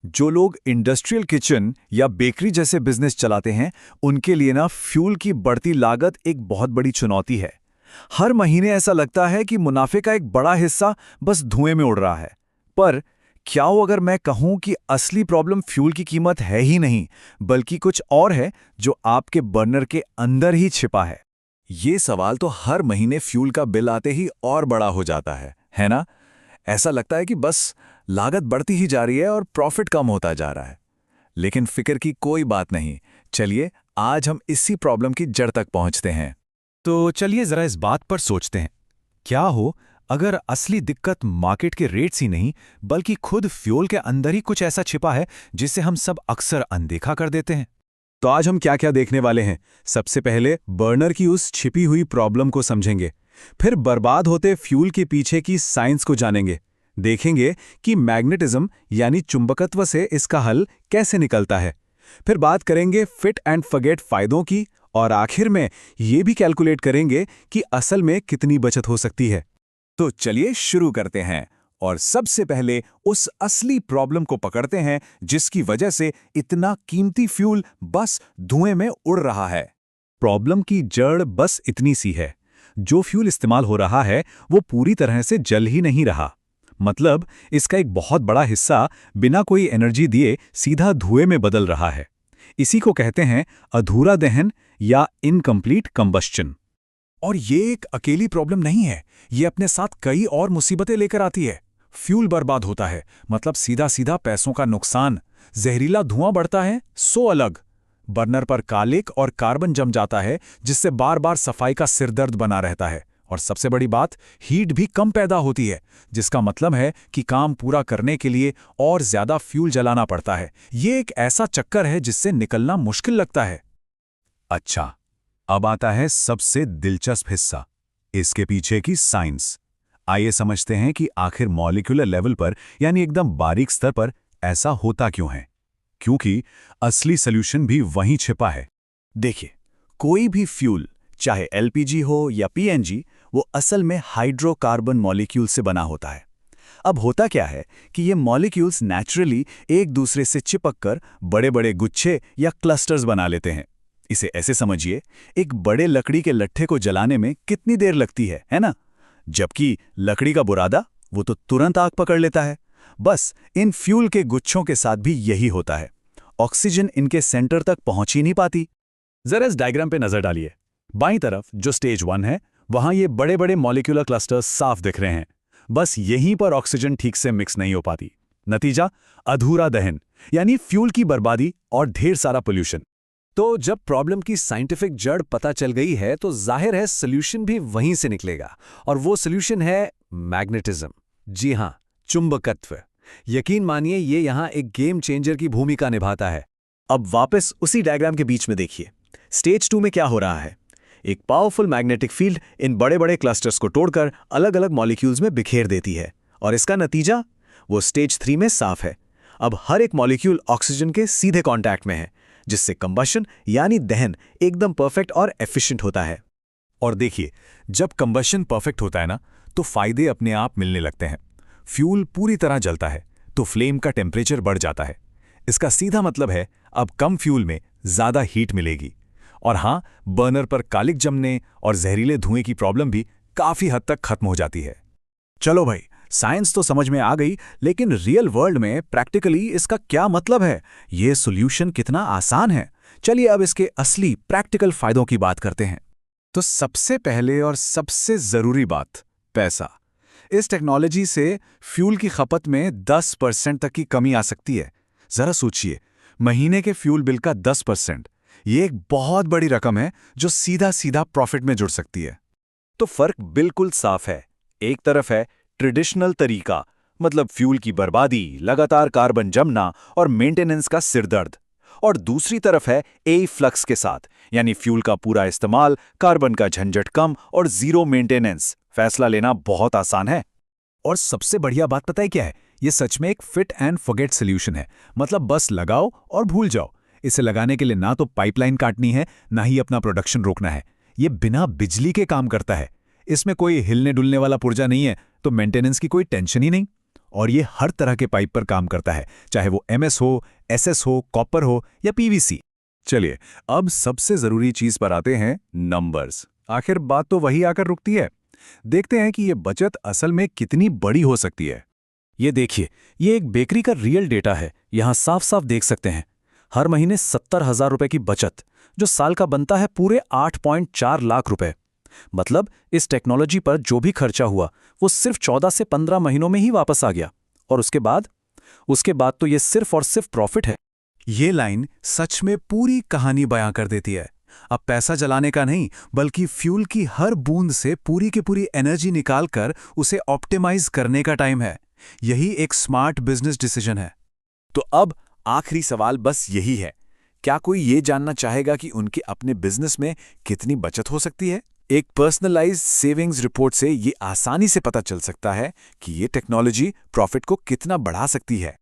जो लोग industrial kitchen या बेकरी जैसे बिजनेस चलाते हैं, उनके लिए ना फ्यूल की बढ़ती लागत एक बहुत बड़ी चुनौती है। हर महीने ऐसा लगता है कि मुनाफे का एक बड़ा हिस्सा बस धुएं में उड़ रहा है। पर क्या हो अगर मैं कहूं कि असली प्रॉब्लम फ्यूल की कीमत है ही नहीं, बल्कि कुछ और है जो आपके बर्नर के अंदर ही छिपा है? ये सवाल तो हर महीने फ्यूल का बिल आते ही और बड़ा हो जाता है ना? ऐसा लगता है कि बस लागत बढ़ती ही जा रही है और प्रॉफिट कम होता जा रहा है। लेकिन फिक्र की कोई बात नहीं। चलिए आज हम इसी प्रॉब्लम की जड़ तक पहुंचते हैं। तो चलिए जरा इस बात पर सोचते हैं। क्या हो अगर असली दिक्कत मार्केट के रेट्स ही नहीं, बल्कि खुद फ्यूल के अंदर ही कुछ ऐसा छिपा है जिसे हम सब अक्सर अनदेखा कर देते हैं। तो आज हम क्या क्या देखने वाले हैं। सबसे पहले बर्नर की उस छिपी हुई प्रॉब्लम को समझेंगे। फिर बर्बाद होते फ्यूल के पीछे की साइंस को जानेंगे। देखेंगे कि मैग्नेटिज्म यानी चुंबकत्व से इसका हल कैसे निकलता है। फिर बात करेंगे फिट एंड फॉरगेट फायदों की, और आखिर में ये भी कैलकुलेट करेंगे कि असल में कितनी बचत हो सकती है। तो चलिए शुरू करते हैं और सबसे पहले उस असली प्रॉब्लम को पकड़ते हैं जिसकी वजह से इतना कीमती फ्यूल बस धुएं में उड़ रहा है। प्रॉब्लम की जड़ बस इतनी सी है, जो फ्यूल इस्तेमाल हो रहा है वो पूरी तरह से जल ही नहीं रहा। मतलब इसका एक बहुत बड़ा हिस्सा बिना कोई एनर्जी दिए सीधा धुएं में बदल रहा है। इसी को कहते हैं अधूरा दहन या इनकम्प्लीट कंबस्चन। और ये एक अकेली प्रॉब्लम नहीं है, ये अपने साथ कई और मुसीबतें लेकर आती है। फ्यूल बर्बाद होता है मतलब सीधा सीधा पैसों का नुकसान। जहरीला धुआं बढ़ता है सो अलग। बर्नर पर कालिक और कार्बन जम जाता है जिससे बार बार सफाई का सिरदर्द बना रहता है। और सबसे बड़ी बात, हीट भी कम पैदा होती है, जिसका मतलब है कि काम पूरा करने के लिए और ज्यादा फ्यूल जलाना पड़ता है। ये एक ऐसा चक्कर है जिससे निकलना मुश्किल लगता है। अच्छा, अब आता है सबसे दिलचस्प हिस्सा, इसके पीछे की साइंस। आइए समझते हैं कि आखिर मॉलिक्यूलर लेवल पर यानी एकदम बारीक स्तर पर ऐसा होता क्यों है। क्योंकि असली सॉल्यूशन भी वहीं छिपा है। देखिए, कोई भी फ्यूल, चाहे एलपीजी हो या पीएनजी, वो असल में हाइड्रोकार्बन मॉलिक्यूल से बना होता है। अब होता क्या है कि ये मॉलिक्यूल्स नेचुरली एक दूसरे से चिपककर बड़े बड़े गुच्छे या क्लस्टर्स बना लेते हैं। इसे ऐसे समझिए, एक बड़े लकड़ी के लट्ठे को जलाने में कितनी देर लगती है ना? जबकि लकड़ी का बुरादा वो तो तुरंत आग पकड़ लेता है। बस इन फ्यूल के गुच्छों के साथ भी यही होता है। ऑक्सीजन इनके सेंटर तक पहुंच ही नहीं पाती। जरा इस डायग्राम पे नजर डालिए। बाईं तरफ जो स्टेज 1 है, वहां ये बड़े बड़े मॉलिक्यूलर क्लस्टर्स साफ दिख रहे हैं। बस यहीं पर ऑक्सीजन ठीक से मिक्स नहीं हो पाती। नतीजा, अधूरा दहन यानी फ्यूल की बर्बादी और ढेर सारा पोल्यूशन। तो जब प्रॉब्लम की साइंटिफिक जड़ पता चल गई है तो जाहिर है सॉल्यूशन भी वहीं से निकलेगा। और वो सॉल्यूशन है मैग्नेटिज्म। जी हां, चुंबकत्व। यकीन मानिए ये यहां एक गेम चेंजर की भूमिका निभाता है। अब वापस उसी डायग्राम के बीच में देखिए। स्टेज 2 में क्या हो रहा है? एक पावरफुल मैग्नेटिक फील्ड इन बड़े बड़े क्लस्टर्स को तोड़कर अलग अलग मॉलिक्यूल्स में बिखेर देती है। और इसका नतीजा, वो स्टेज 3 में साफ है। अब हर एक मॉलिक्यूल ऑक्सीजन के सीधे कांटेक्ट में है, जिससे कंबशन यानी दहन एकदम परफेक्ट और एफिशिएंट होता है। और देखिए, जब कंबशन परफेक्ट होता है ना, तो फायदे अपने आप मिलने लगते हैं। फ्यूल पूरी तरह जलता है तो फ्लेम का टेम्परेचर बढ़ जाता है। इसका सीधा मतलब है अब कम फ्यूल में ज्यादा हीट मिलेगी। और हां, बर्नर पर कालिक जमने और जहरीले धुएं की प्रॉब्लम भी काफी हद तक खत्म हो जाती है। चलो भाई, साइंस तो समझ में आ गई, लेकिन रियल वर्ल्ड में प्रैक्टिकली इसका क्या मतलब है? ये सॉल्यूशन कितना आसान है? चलिए अब इसके असली प्रैक्टिकल फायदों की बात करते हैं। तो सबसे पहले और सबसे जरूरी बात, पैसा। इस टेक्नोलॉजी से फ्यूल की खपत में 10% तक की कमी आ सकती है। जरा सोचिए, महीने के फ्यूल बिल का 10%, ये एक बहुत बड़ी रकम है जो सीधा सीधा प्रॉफिट में जुड़ सकती है। तो फर्क बिल्कुल साफ है। एक तरफ है ट्रेडिशनल तरीका, मतलब फ्यूल की बर्बादी, लगातार कार्बन जमना और मेंटेनेंस का सिरदर्द। और दूसरी तरफ है ए फ्लक्स के साथ, यानी फ्यूल का पूरा इस्तेमाल, कार्बन का झंझट कम और जीरो मेंटेनेंस। फैसला लेना बहुत आसान है। और सबसे बढ़िया बात पता है क्या है? ये सच में एक फिट एंड फॉरगेट सॉल्यूशन है। मतलब बस लगाओ और भूल जाओ। इसे लगाने के लिए ना तो पाइपलाइन काटनी है, ना ही अपना प्रोडक्शन रोकना है। ये बिना बिजली के काम करता है। इसमें कोई हिलने डुलने वाला पुर्जा नहीं है, तो मेंटेनेंस की कोई टेंशन ही नहीं। और ये हर तरह के पाइप पर काम करता है, चाहे वो MS हो, SS हो, कॉपर हो या PVC। चलिए, अब सबसे ज़रूरी चीज़ पर आते हैं, नंबर्स। आखिर बात तो वही आकर रुकती है। देखते हैं कि ये बचत असल में कितनी बड़ी हो सकती है। ये देखिए, ये एक बेकरी का रियल डेटा है। यहाँ साफ साफ देख सकते हैं, हर महीने 70,000 रुपए की बचत, जो साल का बनता है पूरे 8.4 लाख रुपए। मतलब इस टेक्नोलॉजी पर जो भी खर्चा हुआ वो सिर्फ 14 से 15 महीनों में ही वापस आ गया। और उसके बाद तो ये सिर्फ और सिर्फ प्रॉफिट है। ये लाइन सच में पूरी कहानी बयां कर देती है। अब पैसा जलाने का नहीं, बल्कि फ्यूल की हर बूंद से पूरी की पूरी एनर्जी निकालकर उसे ऑप्टिमाइज करने का टाइम है। यही एक स्मार्ट बिजनेस डिसीजन है। तो अब आखिरी सवाल बस यही है, क्या कोई ये जानना चाहेगा कि उनके अपने बिजनेस में कितनी बचत हो सकती है? एक पर्सनलाइज्ड सेविंग्स रिपोर्ट से ये आसानी से पता चल सकता है कि ये टेक्नोलॉजी प्रॉफिट को कितना बढ़ा सकती है।